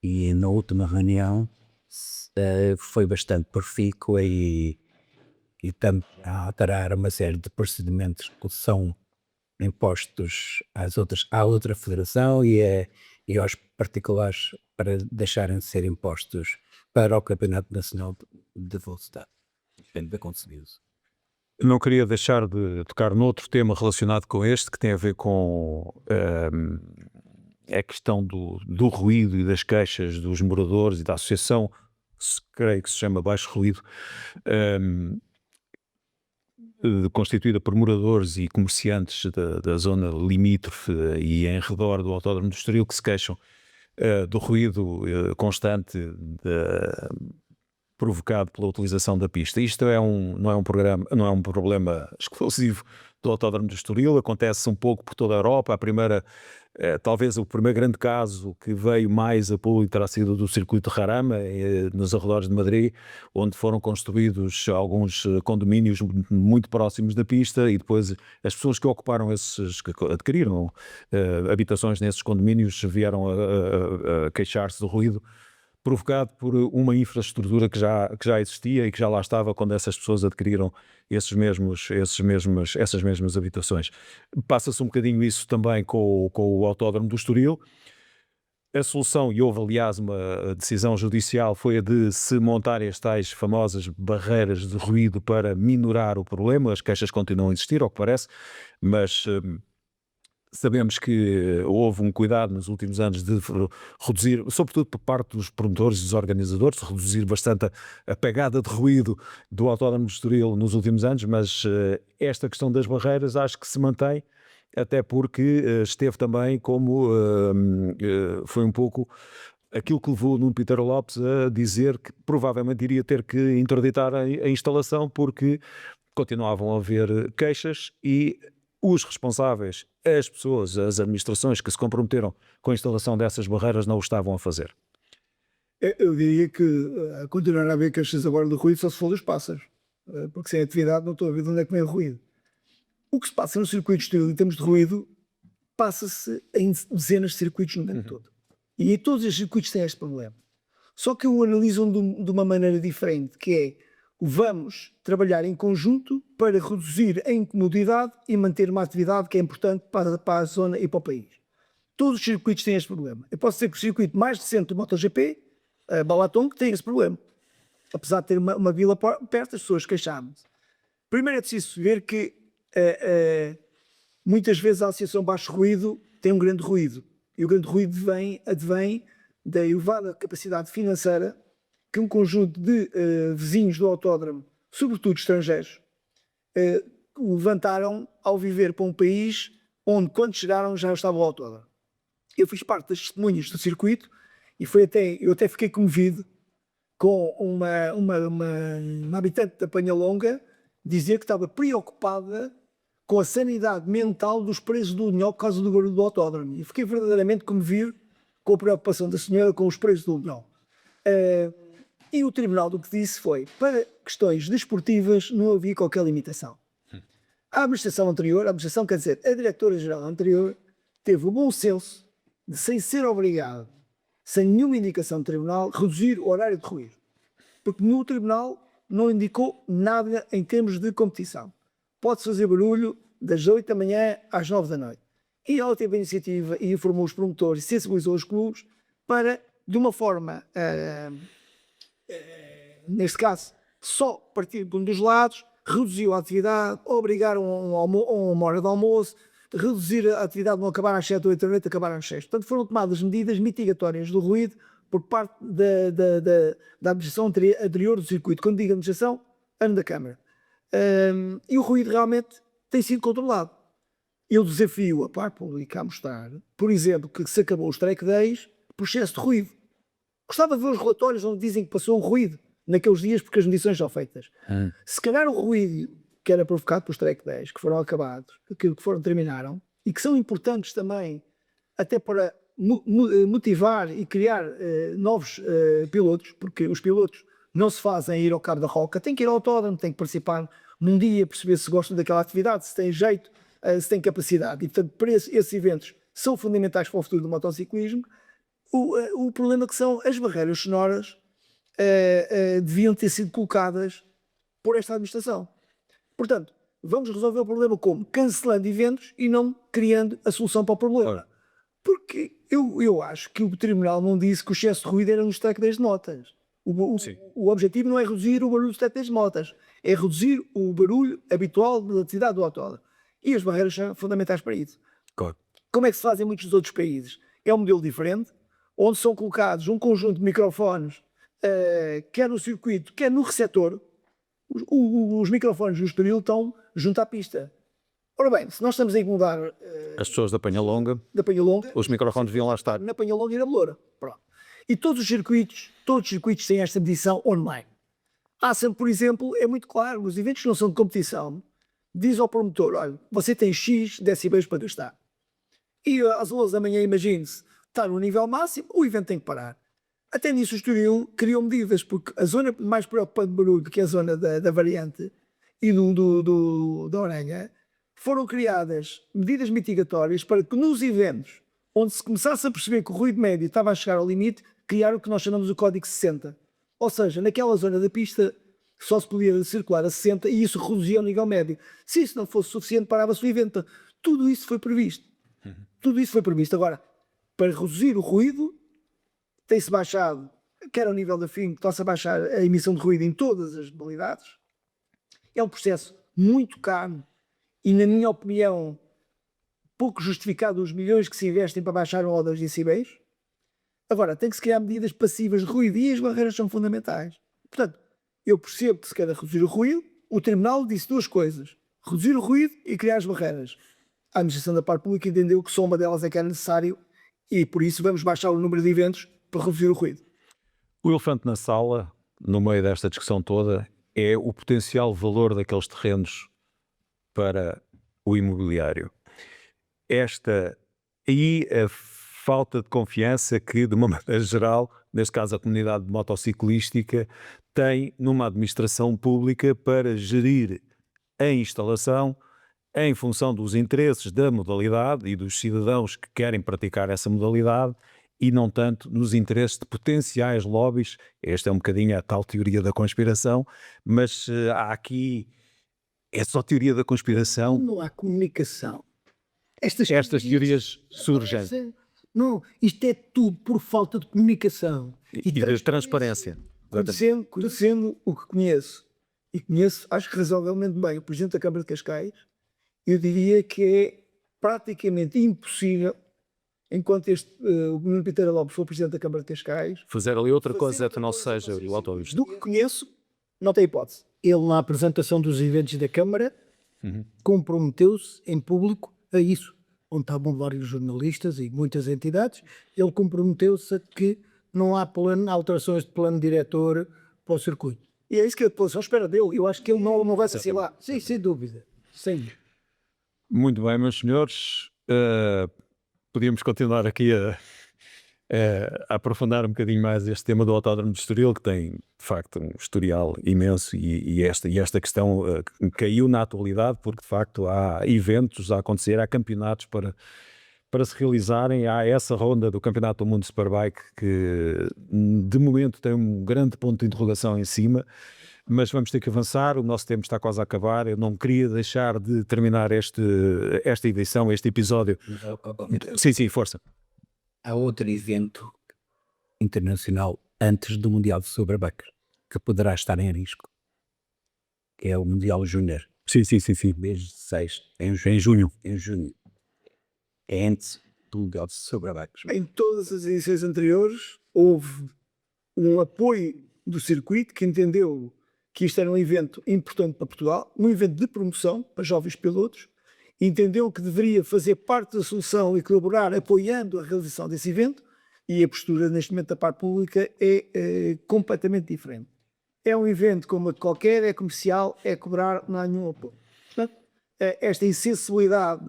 S5: e na última reunião foi bastante profícua e estamos a alterar uma série de procedimentos que são impostos à outra federação e aos particulares para deixarem de ser impostos para o Campeonato Nacional de Velocidade. Depende de conseguido.
S3: Não queria deixar de tocar noutro tema relacionado com este, que tem a ver com a questão do ruído e das queixas dos moradores e da associação, creio que se chama Baixo Ruído, constituída por moradores e comerciantes da zona limítrofe e em redor do Autódromo do Estoril, que se queixam do ruído constante provocado pela utilização da pista. Isto não é um problema exclusivo do Autódromo do Estoril, acontece um pouco por toda a Europa. Talvez o primeiro grande caso que veio mais a público terá sido do circuito de Jarama, nos arredores de Madrid, onde foram construídos alguns condomínios muito próximos da pista, e depois as pessoas que ocuparam que adquiriram habitações nesses condomínios vieram a queixar-se do ruído provocado por uma infraestrutura que já existia e que já lá estava quando essas pessoas adquiriram essas mesmas habitações. Passa-se um bocadinho isso também com o Autódromo do Estoril. A solução, e houve aliás uma decisão judicial, foi a de se montarem as tais famosas barreiras de ruído para minorar o problema. As queixas continuam a existir, ao que parece, mas sabemos que houve um cuidado nos últimos anos de reduzir, sobretudo por parte dos promotores e dos organizadores, de reduzir bastante a pegada de ruído do Autódromo de Estoril nos últimos anos, mas esta questão das barreiras acho que se mantém, até porque esteve também como foi um pouco aquilo que levou o Nuno Piteiro Lopes a dizer que provavelmente iria ter que interditar a instalação, porque continuavam a haver queixas e os responsáveis, as pessoas, as administrações que se comprometeram com a instalação dessas barreiras não o estavam a fazer.
S4: Eu diria que continuará a haver queixas agora do ruído só se for dos pássaros, porque sem atividade não estou a ver de onde é que vem o ruído. O que se passa no circuito de Estoril em termos de ruído passa-se em dezenas de circuitos no mundo todo. E todos os circuitos têm este problema. Só que o analisam de uma maneira diferente, que é: vamos trabalhar em conjunto para reduzir a incomodidade e manter uma atividade que é importante para a zona e para o país. Todos os circuitos têm este problema. Eu posso dizer que o circuito mais recente do MotoGP, Balaton, que tem esse problema. Apesar de ter uma vila perto, as pessoas queixavam-se. Primeiro é preciso ver que muitas vezes a associação baixo ruído tem um grande ruído. E o grande ruído advém da elevada capacidade financeira que um conjunto de vizinhos do autódromo, sobretudo estrangeiros, levantaram ao viver para um país onde, quando chegaram, já estava o autódromo. Eu fiz parte das testemunhas do circuito e eu até fiquei comovido com uma habitante da Penhalonga dizer que estava preocupada com a sanidade mental dos presos do União por causa do barulho do autódromo. E fiquei verdadeiramente comovido com a preocupação da senhora com os presos do União. E o tribunal do que disse foi, para questões desportivas não havia qualquer limitação. A administração anterior, a administração quer dizer, a diretora-geral anterior, teve o bom senso de, sem ser obrigado, sem nenhuma indicação do tribunal, reduzir o horário de ruído. Porque no tribunal não indicou nada em termos de competição. Pode-se fazer barulho das 8 da manhã às 9 da noite. E ela teve a iniciativa e informou os promotores e sensibilizou os clubes para, de uma forma, neste caso, só partir de um dos lados, reduziu a atividade, obrigaram a uma hora de almoço, reduzir a atividade, não acabar às 7 ou 8 da noite, acabar às 6. Portanto, foram tomadas medidas mitigatórias do ruído por parte da administração anterior do circuito. Quando digo administração, ano da Câmara. E o ruído realmente tem sido controlado. Eu desafio a parte pública a mostrar, por exemplo, que se acabou os track days por excesso de ruído. Gostava de ver os relatórios onde dizem que passou o ruído naqueles dias porque as medições são feitas. Se calhar o ruído que era provocado pelos track days, que foram acabados, aquilo que terminaram, e que são importantes também até para motivar e criar novos pilotos, porque os pilotos não se fazem ir ao Cabo da Roca, têm que ir ao autódromo, têm que participar num dia, perceber se gostam daquela atividade, se têm jeito, se têm capacidade. E, portanto, para esses eventos são fundamentais para o futuro do motociclismo. O problema que são as barreiras sonoras deviam ter sido colocadas por esta administração. Portanto, vamos resolver o problema como? Cancelando eventos e não criando a solução para o problema. Porque eu acho que o tribunal não disse que o excesso de ruído era nos track days de motas. O objetivo não é reduzir o barulho dos track days de motas, é reduzir o barulho habitual da atividade do autódromo. E as barreiras são fundamentais para isso.
S3: Claro.
S4: Como é que se faz em muitos outros países? É um modelo diferente, onde são colocados um conjunto de microfones, quer no circuito, quer no receptor. Os microfones do Estoril estão junto à pista. Ora bem, se nós estamos a incomodar
S3: As pessoas da Penhalonga,
S4: da Penhalonga,
S3: os microfones deviam lá estar.
S4: na Penhalonga e na Beloura. Pronto. E todos os circuitos têm esta medição online. Há sempre, por exemplo, é muito claro, os eventos que não são de competição, diz ao promotor, olha, você tem X decibéis para gastar. E às 11 da manhã, imagine-se, está no nível máximo, o evento tem que parar. Até nisso o Estoril criou medidas, porque a zona mais preocupante de barulho, que é a zona da variante e da Orenha, foram criadas medidas mitigatórias para que nos eventos onde se começasse a perceber que o ruído médio estava a chegar ao limite, criaram o que nós chamamos de código 60. Ou seja, naquela zona da pista só se podia circular a 60 e isso reduzia o nível médio. Se isso não fosse suficiente, parava-se o evento. Tudo isso foi previsto. Tudo isso foi previsto. Agora, para reduzir o ruído, tem-se baixado, quer ao nível da FIM, está-se a baixar a emissão de ruído em todas as modalidades. É um processo muito caro e, na minha opinião, pouco justificado os milhões que se investem para baixar 1 ou 2 decibéis. Agora, tem que se criar medidas passivas de ruído e as barreiras são fundamentais. Portanto, eu percebo que se quer reduzir o ruído, o tribunal disse duas coisas: reduzir o ruído e criar as barreiras. A administração da parte pública entendeu que só uma delas é que era necessário e, por isso, vamos baixar o número de eventos para reduzir o ruído.
S3: O elefante na sala, no meio desta discussão toda, é o potencial valor daqueles terrenos para o imobiliário. Aí a falta de confiança que, de uma maneira geral, neste caso a comunidade motociclística, tem numa administração pública para gerir a instalação em função dos interesses da modalidade e dos cidadãos que querem praticar essa modalidade e não tanto nos interesses de potenciais lobbies. Esta é um bocadinho a tal teoria da conspiração, mas há aqui... É só teoria da conspiração?
S2: Não há comunicação.
S3: Estas teorias surgem.
S2: Não, isto é tudo por falta de comunicação.
S3: E de transparência.
S4: Conhecendo o que conheço, e conheço, acho que razoavelmente bem, o Presidente da Câmara de Cascais, eu diria que é praticamente impossível, enquanto o Nuno Piteira Lopes for Presidente da Câmara de Cascais,
S3: Fazer ali outra coisa que não seja o autódromo.
S4: do que conheço, não tem hipótese.
S2: Ele, na apresentação dos eventos da Câmara, comprometeu-se em público a isso, onde estavam vários jornalistas e muitas entidades. Ele comprometeu-se a que não há alterações de plano diretor para o circuito.
S4: E é isso que a população espera dele. Eu acho que ele não vai ser lá.
S2: Sim, sem dúvida. Sim.
S3: Muito bem, meus senhores. Podíamos continuar aqui a aprofundar um bocadinho mais este tema do Autódromo de Estoril, que tem, de facto, um historial imenso e esta questão caiu na atualidade porque, de facto, há eventos a acontecer, há campeonatos para se realizarem, há essa ronda do Campeonato do Mundo de Superbike que, de momento, tem um grande ponto de interrogação em cima, mas vamos ter que avançar, o nosso tempo está quase a acabar, eu não queria deixar de terminar esta edição, este episódio. Sim, força.
S5: Há outro evento internacional antes do Mundial de Superbike que poderá estar em risco, que é o Mundial Júnior.
S3: Sim.
S5: Mês 6, em junho. É antes do Mundial de Superbikes.
S4: Em todas as edições anteriores houve um apoio do circuito que entendeu que isto era um evento importante para Portugal, um evento de promoção para jovens pilotos, entendeu que deveria fazer parte da solução e colaborar apoiando a realização desse evento, e a postura neste momento da parte pública é completamente diferente. É um evento como outro qualquer, é comercial, é cobrar, não há nenhum apoio. Portanto, esta insensibilidade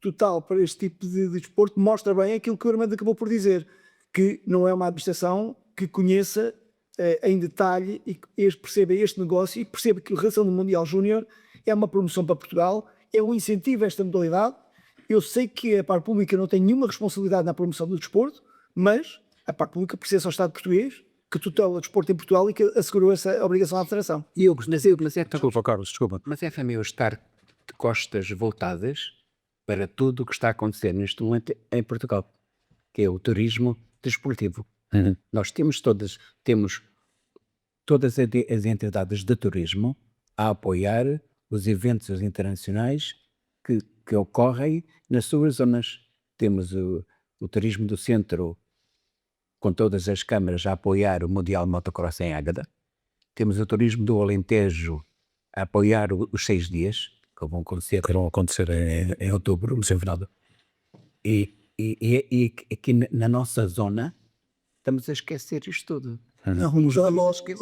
S4: total para este tipo de desporto mostra bem aquilo que o Armando acabou por dizer, que não é uma administração que conheça em detalhe e perceba este negócio e perceba que a realização do Mundial Júnior é uma promoção para Portugal, é um incentivo a esta modalidade. Eu sei que a parte pública não tem nenhuma responsabilidade na promoção do desporto, mas a parte pública pertence ao Estado português, que tutela o desporto em Portugal e que assegurou essa obrigação à Federação.
S3: Desculpa, Carlos, desculpa.
S5: Mas é também eu estar de costas voltadas para tudo o que está a acontecer neste momento em Portugal, que é o turismo desportivo. Nós temos todas as entidades de turismo a apoiar os eventos internacionais que ocorrem nas suas zonas. Temos o turismo do centro, com todas as câmaras a apoiar o Mundial Motocross em Águeda. Temos o turismo do Alentejo a apoiar os 6 dias, que vão acontecer em outubro, no seu final. E aqui na nossa zona estamos a esquecer isto tudo.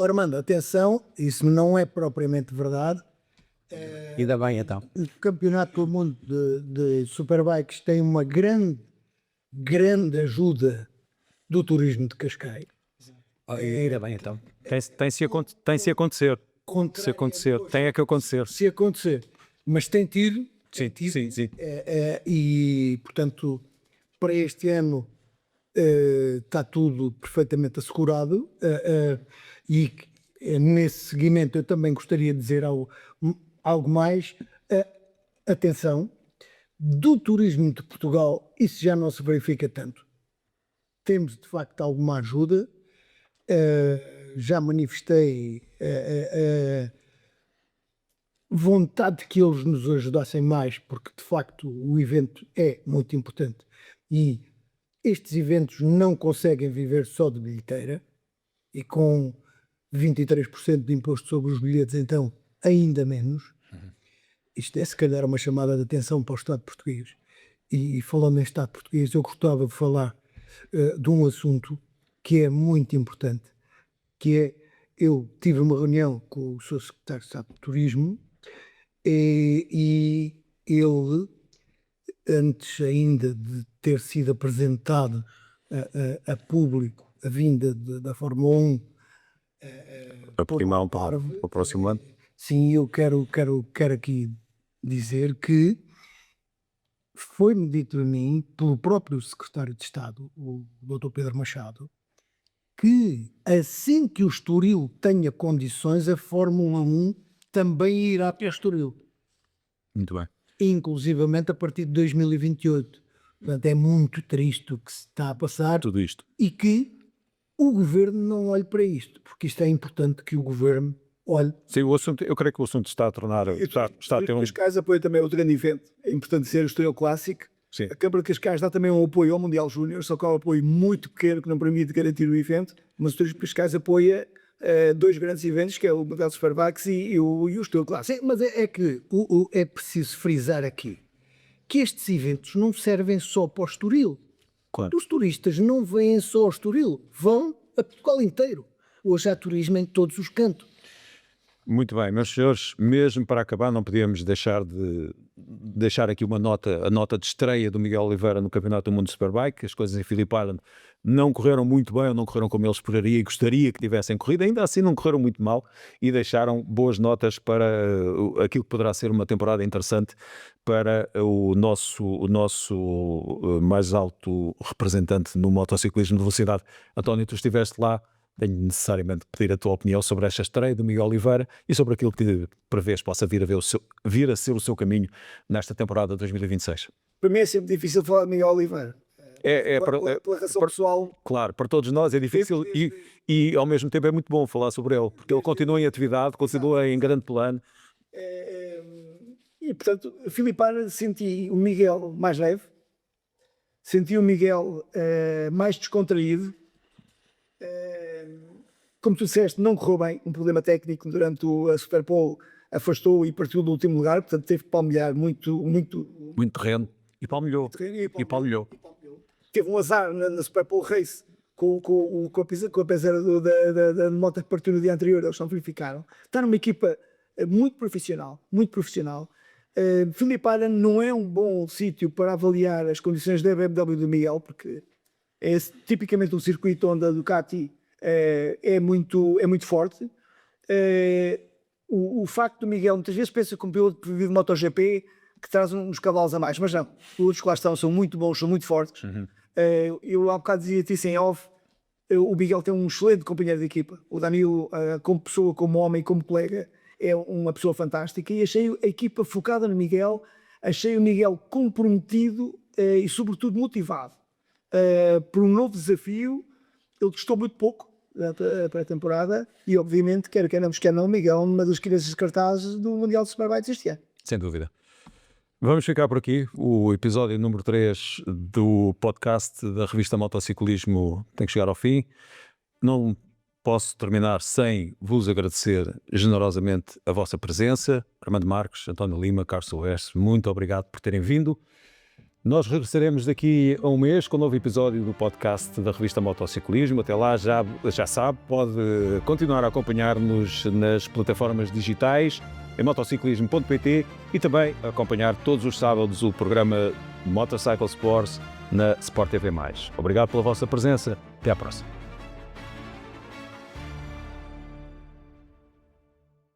S2: Armando, atenção, isso não é propriamente verdade.
S5: Ainda bem, então.
S2: O Campeonato do Mundo de Superbikes tem uma grande ajuda do turismo de Cascais.
S5: Ainda bem, então.
S3: Tem-se a acontecer. Se acontecer, tem que acontecer.
S2: Se acontecer. Mas tem tido.
S3: Sim.
S2: E, portanto, para este ano está tudo perfeitamente assegurado. E nesse seguimento eu também gostaria de dizer algo mais. Atenção, do turismo de Portugal, isso já não se verifica tanto. Temos, de facto, alguma ajuda. Já manifestei vontade de que eles nos ajudassem mais, porque, de facto, o evento é muito importante. E estes eventos não conseguem viver só de bilheteira, e com 23% de imposto sobre os bilhetes, então, ainda menos. Isto é, se calhar, uma chamada de atenção para o Estado português. E falando em Estado português, eu gostava de falar de um assunto que é muito importante, que é, eu tive uma reunião com o Sr. Secretário de Estado de Turismo e ele, antes ainda de ter sido apresentado a público a vinda da Fórmula 1
S3: Para Portimão, para o próximo ano.
S2: Sim, eu quero aqui dizer que foi-me dito a mim, pelo próprio Secretário de Estado, o Dr. Pedro Machado, que assim que o Estoril tenha condições, a Fórmula 1 também irá para o Estoril.
S3: Muito bem.
S2: Inclusivamente a partir de 2028. Portanto, é muito triste o que se está a passar.
S3: Tudo isto.
S2: E que o Governo não olhe para isto, porque isto é importante que o Governo olhe.
S3: Sim, eu creio que o assunto está a tornar... Está a ter um...
S4: Cascais apoia também outro grande evento. É importante ser o Estoril Clássico.
S3: Sim.
S4: A Câmara de Cascais dá também um apoio ao Mundial Júnior, só que é um apoio muito pequeno que não permite garantir o evento, mas o Estoril Cascais apoia 2 grandes eventos, que é o Mundial de Superbikes e o Estoril Clássico.
S2: Sim, mas é que é preciso frisar aqui que estes eventos não servem só para o Estoril.
S3: Claro.
S2: Os turistas não vêm só ao Estoril, vão a Portugal inteiro. Hoje há turismo em todos os cantos.
S3: Muito bem, meus senhores, mesmo para acabar, não podíamos deixar aqui a nota de estreia do Miguel Oliveira no Campeonato do Mundo de Superbike. As coisas em Phillip Island não correram muito bem, ou não correram como ele esperaria e gostaria que tivessem corrido. Ainda assim não correram muito mal e deixaram boas notas para aquilo que poderá ser uma temporada interessante para o nosso mais alto representante no motociclismo de velocidade. António, tu estiveste lá. Tenho necessariamente que pedir a tua opinião sobre esta estreia do Miguel Oliveira e sobre aquilo que prevês possa vir a ser o seu caminho nesta temporada de 2026.
S4: Para mim é sempre difícil falar de Miguel Oliveira. Pela razão pessoal.
S3: Claro, para todos nós é difícil e ao mesmo tempo é muito bom falar sobre ele, porque ele continua em atividade, continua em grande plano.
S4: E portanto, Phillip Island, senti o Miguel mais leve, senti o Miguel mais descontraído. Como tu disseste, não correu bem, um problema técnico durante a Superpole afastou e partiu do último lugar, portanto teve que palmilhar muito
S3: terreno e palmilhou.
S4: Teve um azar na Superpole Race com a peseira da moto que partiu no dia anterior, eles não verificaram. Está numa equipa muito profissional. Phillip Island não é um bom sítio para avaliar as condições da BMW do Miguel, porque é tipicamente um circuito onde a Ducati é muito forte. O facto do Miguel muitas vezes pensa que um piloto de MotoGP que traz uns cavalos a mais, mas não, os pilotos que lá estão são muito bons, são muito fortes. Eu há bocado dizia-te isso em off, o Miguel tem um excelente companheiro de equipa, o Danilo, como pessoa, como homem, como colega, é uma pessoa fantástica, e achei a equipa focada no Miguel, achei o Miguel comprometido e sobretudo motivado por um novo desafio. Ele gostou muito pouco da pré-temporada e obviamente, quer queiramos, quer não, Miguel, uma das crianças de cartazes do Mundial de Superbikes este ano.
S3: Sem dúvida. Vamos ficar por aqui. O episódio número 3 do podcast da revista Motociclismo tem que chegar ao fim. Não posso terminar sem vos agradecer generosamente a vossa presença. Armando Marques, António Lima, Carlos Oeste, muito obrigado por terem vindo. Nós regressaremos daqui a um mês com um novo episódio do podcast da revista Motociclismo. Até lá, já sabe, pode continuar a acompanhar-nos nas plataformas digitais, em motociclismo.pt e também acompanhar todos os sábados o programa Motorcycle Sports na Sport TV+. Obrigado pela vossa presença. Até à próxima.